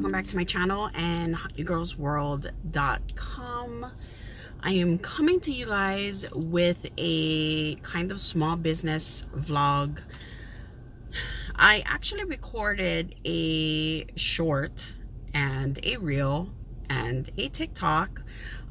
welcome back to my channel and HoneygirlsWorld.com. I am coming to you guys with a kind of small business vlog. I actually recorded a short and a reel and a TikTok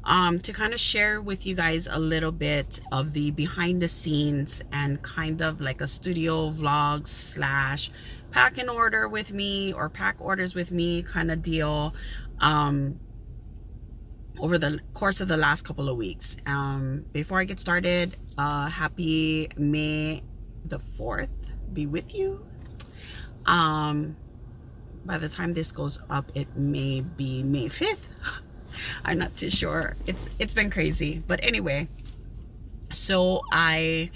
to kind of share with you guys a little bit of the behind the scenes and kind of like a studio vlog slash pack and order with me or pack orders with me kind of deal over the course of the last couple of weeks. Before I get started, happy May the 4th be with you. By the time this goes up, it may be May 5th. I'm not too sure. It's been crazy, but anyway, so I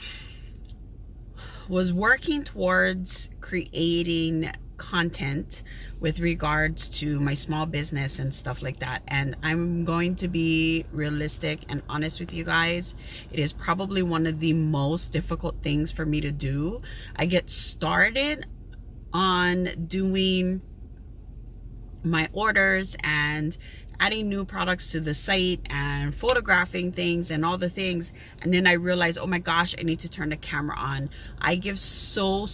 was working towards creating content with regards to my small business and stuff like that, and I'm going to be realistic and honest with you guys. It is probably one of the most difficult things for me to do. I get started on doing my orders and adding new products to the site and photographing things and all the things, and then I realize, oh my gosh, I need to turn the camera on. I give so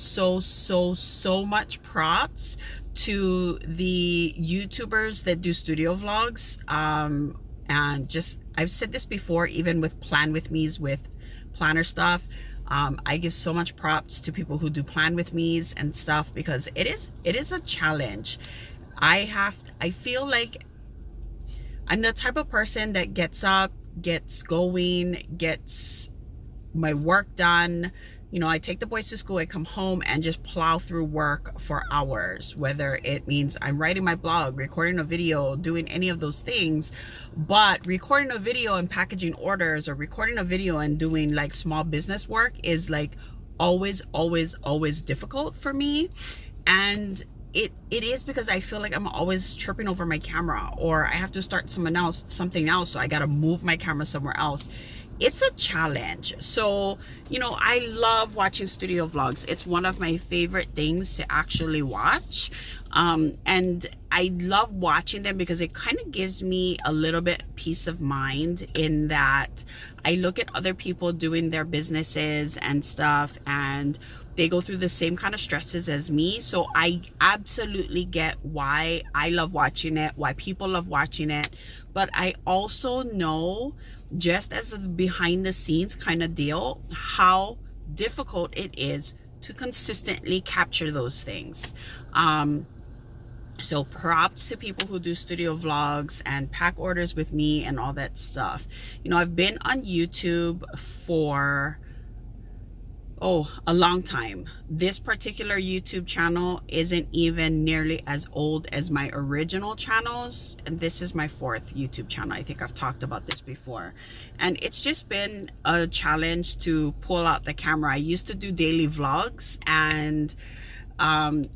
much props to the YouTubers that do studio vlogs, and just, I've said this before, even with Plan With Me's with planner stuff. I give so much props to people who do Plan With Me's and stuff, because it is a challenge. I feel like I'm the type of person that gets up, gets going, gets my work done. You know, I take the boys to school, I come home and just plow through work for hours, whether it means I'm writing my blog, recording a video, doing any of those things. But recording a video and packaging orders, or recording a video and doing like small business work, is like always difficult for me. And it is because I feel like I'm always tripping over my camera, or I have to start something else, so I gotta move my camera somewhere else. It's a challenge. So, you know, I love watching studio vlogs. It's one of my favorite things to actually watch. And I love watching them because it kind of gives me a little bit peace of mind, in that I look at other people doing their businesses and stuff, and they go through the same kind of stresses as me. So I absolutely get why I love watching it, why people love watching it. But I also know, just as a behind the scenes kind of deal, how difficult it is to consistently capture those things. So props to people who do studio vlogs and pack orders with me and all that stuff. You know, I've been on YouTube for a long time. This particular YouTube channel isn't even nearly as old as my original channels, and this is my 4th YouTube channel. I think I've talked about this before, and it's just been a challenge to pull out the camera. I used to do daily vlogs, and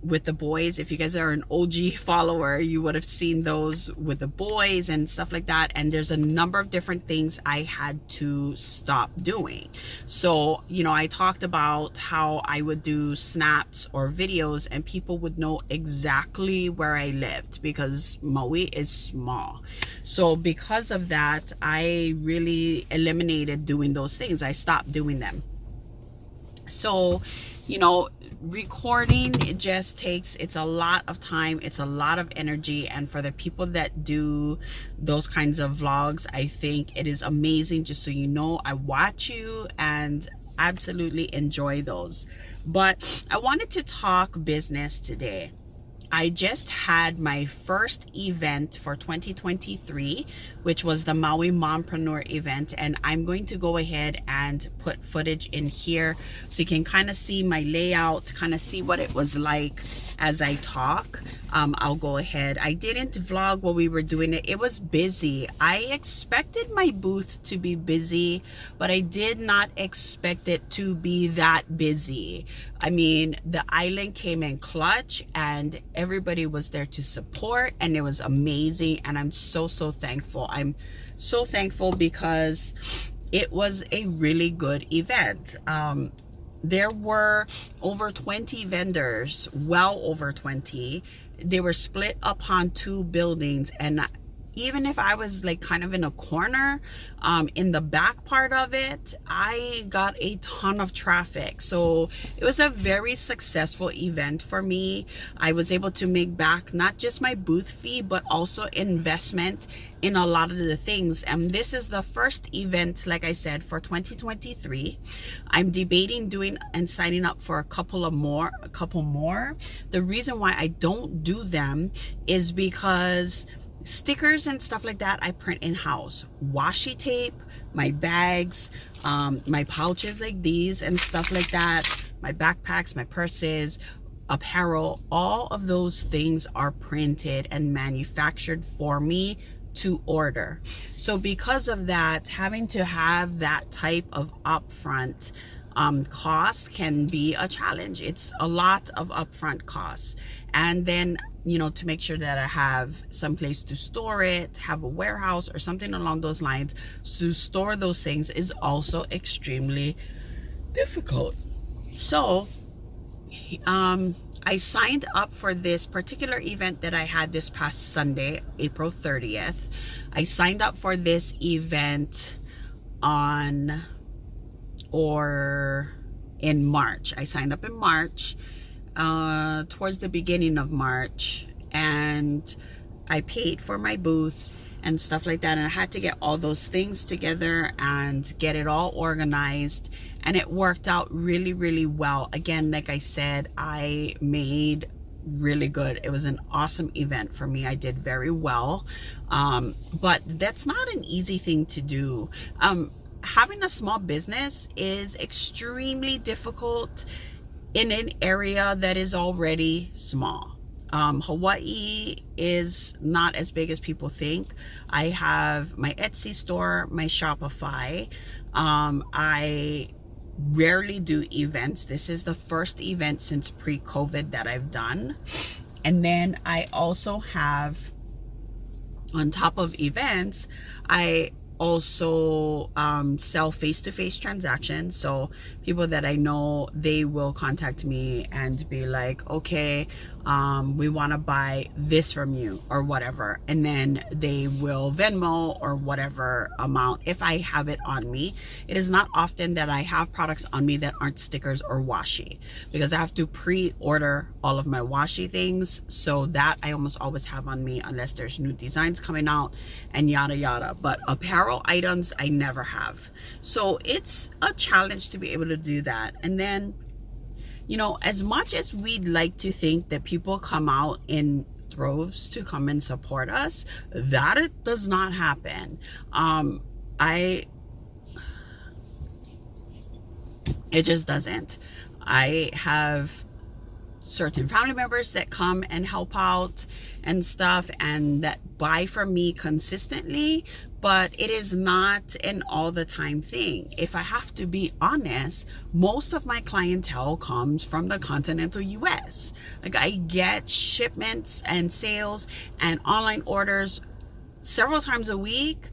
with the boys, if you guys are an OG follower, you would have seen those with the boys and stuff like that. And there's a number of different things I had to stop doing. So, you know, I talked about how I would do snaps or videos and people would know exactly where I lived, because Maui is small. So because of that, I really eliminated doing those things. I stopped doing them. So, you know, recording, it just takes, it's a lot of time, it's a lot of energy. And for the people that do those kinds of vlogs, I think it is amazing. Just so you know, I watch you and absolutely enjoy those. But I wanted to talk business today. I just had my first event for 2023, which was the Maui Mompreneur event, and I'm going to go ahead and put footage in here so you can kind of see my layout, kind of see what it was like as I talk. I'll go ahead. I didn't vlog while we were doing it. It was busy. I expected my booth to be busy, but I did not expect it to be that busy. I mean, the island came in clutch and everybody was there to support, and it was amazing. And I'm so thankful. I'm so thankful because it was a really good event. There were over 20 vendors, well over 20, they were split upon 2 buildings, and even if I was like kind of in a corner in the back part of it, I got a ton of traffic. So it was a very successful event for me. I was able to make back not just my booth fee, but also investment in a lot of the things. And this is the first event, like I said, for 2023. I'm debating doing and signing up for a couple more. The reason why I don't do them is because stickers and stuff like that I print in-house. Washi tape, my bags, my pouches like these and stuff like that, my backpacks, my purses, apparel, all of those things are printed and manufactured for me to order. So because of that, having to have that type of upfront cost can be a challenge. It's a lot of upfront costs. And then, you know, to make sure that I have some place to store it, have a warehouse or something along those lines to store those things is also extremely difficult. So I signed up for this particular event that I had this past Sunday, April 30th. I signed up for this event in March. I signed up in March, towards the beginning of March, and I paid for my booth and stuff like that, and I had to get all those things together and get it all organized, and it worked out really, really well. Again, like I said, I made really good. It was an awesome event for me. I did very well, but that's not an easy thing to do. Having a small business is extremely difficult in an area that is already small. Hawaii is not as big as people think. I have my Etsy store, my Shopify. I rarely do events. This is the first event since pre-COVID that I've done. And then I also have, on top of events, I also sell face-to-face transactions. So people that I know, they will contact me and be like, okay, we want to buy this from you or whatever, and then they will Venmo or whatever amount if I have it on me. It is not often that I have products on me that aren't stickers or washi, because I have to pre-order all of my washi things, so that I almost always have on me unless there's new designs coming out and yada yada. But apparel items I never have, so it's a challenge to be able to do that. And then, you know, as much as we'd like to think that people come out in droves to come and support us, that it does not happen. It just doesn't. I have certain family members that come and help out and stuff and that buy from me consistently, but it is not an all the time thing. If I have to be honest, most of my clientele comes from the continental US. Like, I get shipments and sales and online orders several times a week,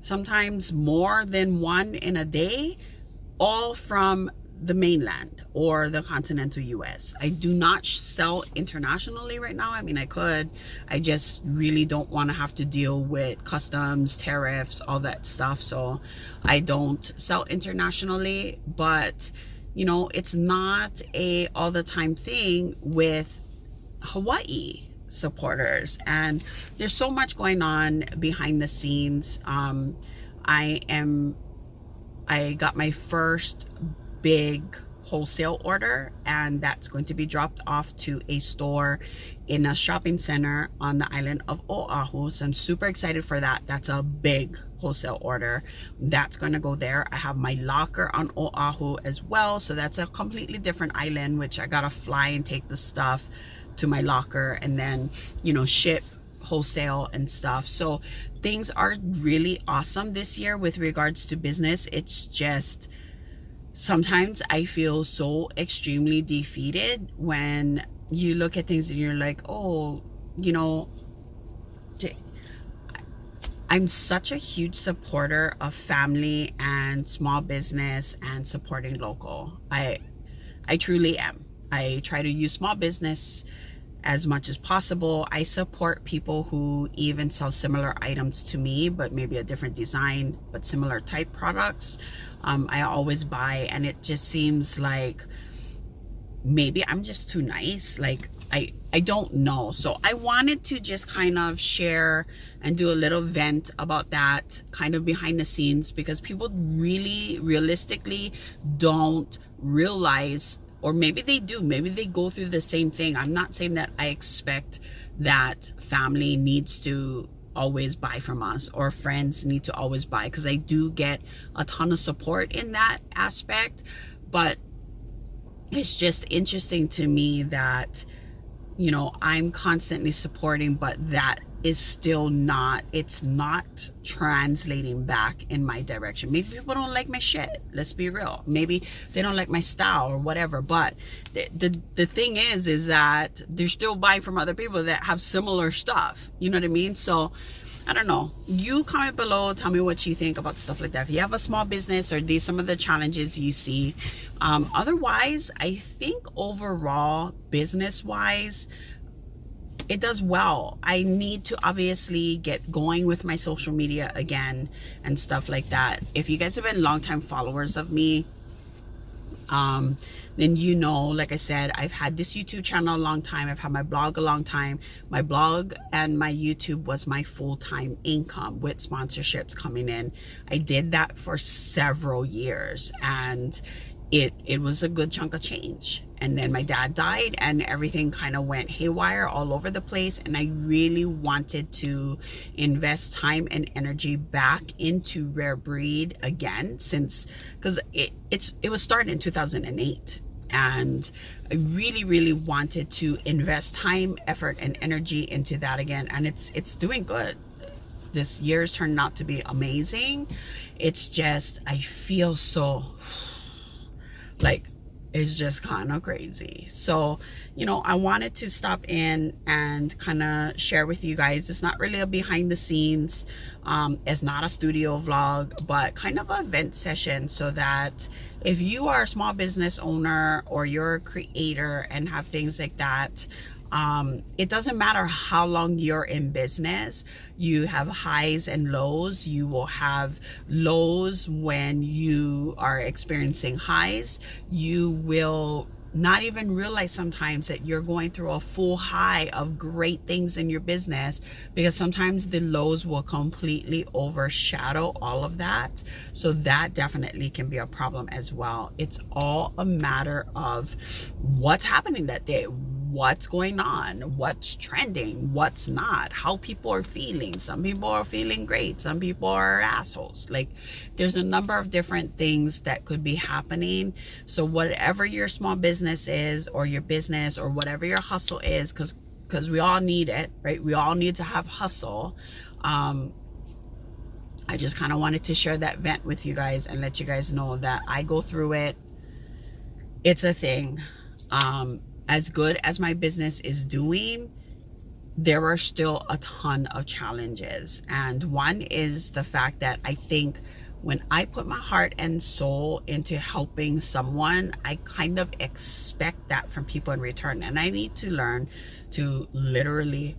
sometimes more than one in a day, all from the mainland or the continental US. I do not sell internationally right now. I mean, I could. I just really don't want to have to deal with customs, tariffs, all that stuff. So I don't sell internationally. But, you know, it's not a all the time thing with Hawaii supporters. And there's so much going on behind the scenes. I got my first big wholesale order, and that's going to be dropped off to a store in a shopping center on the island of Oahu. So I'm super excited for that. That's a big wholesale order that's going to go there. I have my locker on Oahu as well, so that's a completely different island, which I gotta fly and take the stuff to my locker and then, you know, ship wholesale and stuff. So things are really awesome this year with regards to business. It's just sometimes I feel so extremely defeated when you look at things and you're like, oh, you know, I'm such a huge supporter of family and small business and supporting local. I truly am. I try to use small business as much as possible. I support people who even sell similar items to me, but maybe a different design, but similar type products. I always buy, and it just seems like maybe I'm just too nice. Like, I don't know. So I wanted to just kind of share and do a little vent about that kind of behind the scenes, because people really realistically don't realize, or maybe they do, maybe they go through the same thing. I'm not saying that I expect that family needs to always buy from us or friends need to always buy, because I do get a ton of support in that aspect. But it's just interesting to me that, you know, I'm constantly supporting, but that is still not, it's not translating back in my direction. Maybe people don't like my shit, let's be real. Maybe they don't like my style or whatever, but the thing is that they're still buying from other people that have similar stuff, you know what I mean? So I don't know. You comment below, tell me what you think about stuff like that. If you have a small business, or these some of the challenges you see. Otherwise, I think overall, business-wise, it does well. I need to obviously get going with my social media again and stuff like that. If you guys have been longtime followers of me, then you know, like I said, I've had this YouTube channel a long time. I've had my blog a long time. My blog and my YouTube was my full-time income with sponsorships coming in. I did that for several years, and it was a good chunk of change. And then my dad died and everything kind of went haywire all over the place, and I really wanted to invest time and energy back into Rare Breed again, since because it was started in 2008, and I really wanted to invest time, effort, and energy into that again, and it's doing good. This year's turned out to be amazing. It's just, I feel so like, it's just kind of crazy. So, you know, I wanted to stop in and kind of share with you guys. It's not really a behind the scenes, it's not a studio vlog, but kind of a event session, so that if you are a small business owner or you're a creator and have things like that, it doesn't matter how long you're in business. You have highs and lows. You will have lows when you are experiencing highs. You will not even realize sometimes that you're going through a full high of great things in your business, because sometimes the lows will completely overshadow all of that. So that definitely can be a problem as well. It's all a matter of what's happening that day, what's going on, what's trending, what's not, how people are feeling. Some people are feeling great, some people are assholes. Like, there's a number of different things that could be happening. So whatever your small business is, or your business, or whatever your hustle is, because we all need it, right? We all need to have hustle. I just kind of wanted to share that vent with you guys and let you guys know that I go through it. It's a thing. As good as my business is doing, there are still a ton of challenges. And one is the fact that I think when I put my heart and soul into helping someone, I kind of expect that from people in return. And I need to learn to literally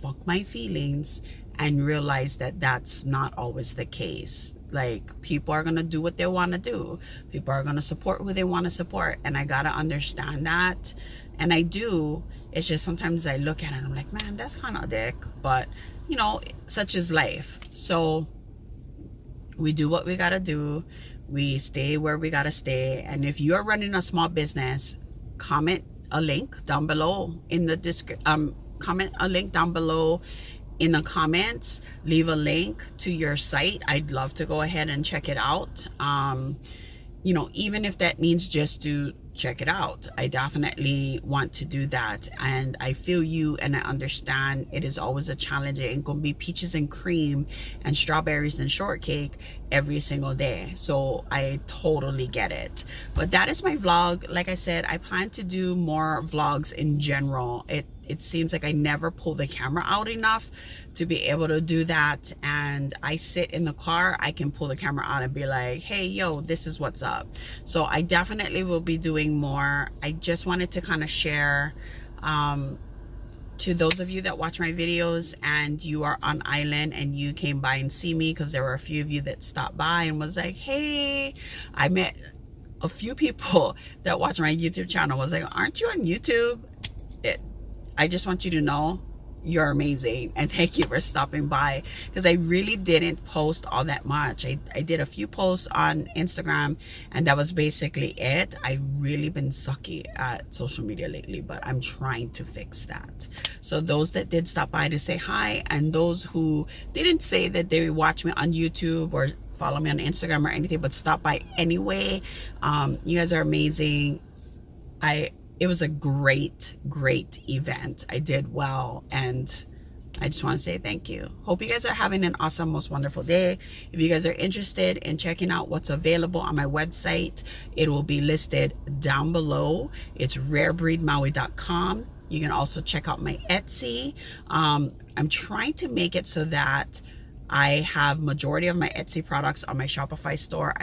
fuck my feelings and realize that that's not always the case. Like, people are gonna do what they want to do. People are gonna support who they want to support, and I gotta understand that. And I do. It's just sometimes I look at it and I'm like, man, that's kind of a dick. But, you know, such is life. So we do what we gotta do. We stay where we gotta stay. And if you're running a small business, comment a link down below in the description. Comment a link down below in the comments. Leave a link to your site. I'd love to go ahead and check it out. You know, even if that means just to check it out, I definitely want to do that. And I feel you, and I understand it is always a challenge. It ain't gonna be peaches and cream and strawberries and shortcake every single day. So I totally get it. But that is my vlog. Like I said, I plan to do more vlogs in general. It seems like I never pull the camera out enough to be able to do that. And I sit in the car, I can pull the camera out and be like, hey, yo, this is what's up. So I definitely will be doing more. I just wanted to kind of share to those of you that watch my videos and you are on island and you came by and see me, because there were a few of you that stopped by and was like, hey, I met a few people that watch my YouTube channel, was like, aren't you on YouTube? I just want you to know you're amazing, and thank you for stopping by, because I really didn't post all that much. I did a few posts on Instagram and that was basically it. I've really been sucky at social media lately, but I'm trying to fix that. So those that did stop by to say hi, and those who didn't say that they watch me on YouTube or follow me on Instagram or anything, but stop by anyway, you guys are amazing. It was a great event. I did well, and I just want to say thank you. Hope you guys are having an awesome, most wonderful day. If you guys are interested in checking out what's available on my website, it will be listed down below. It's rarebreedmaui.com. You can also check out my Etsy. I'm trying to make it so that I have majority of my Etsy products on my Shopify store.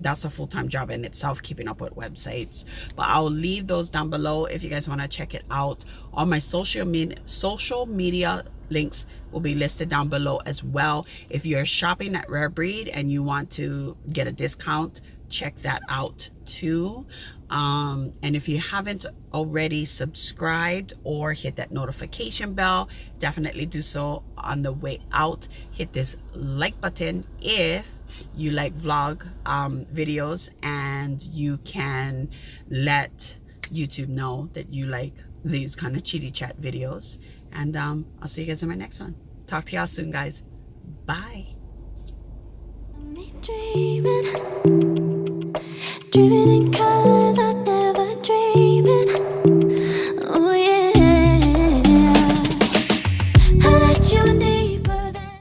That's a full-time job in itself, keeping up with websites, but I'll leave those down below if you guys want to check it out. All my social media links will be listed down below as well. If you're shopping at Rare Breed and you want to get a discount, check that out too. And if you haven't already subscribed or hit that notification bell, definitely do so on the way out. Hit this like button if you like vlog videos, and you can let YouTube know that you like these kind of chitty chat videos. And I'll see you guys in my next one. Talk to y'all soon, guys. Bye. Dreaming in color.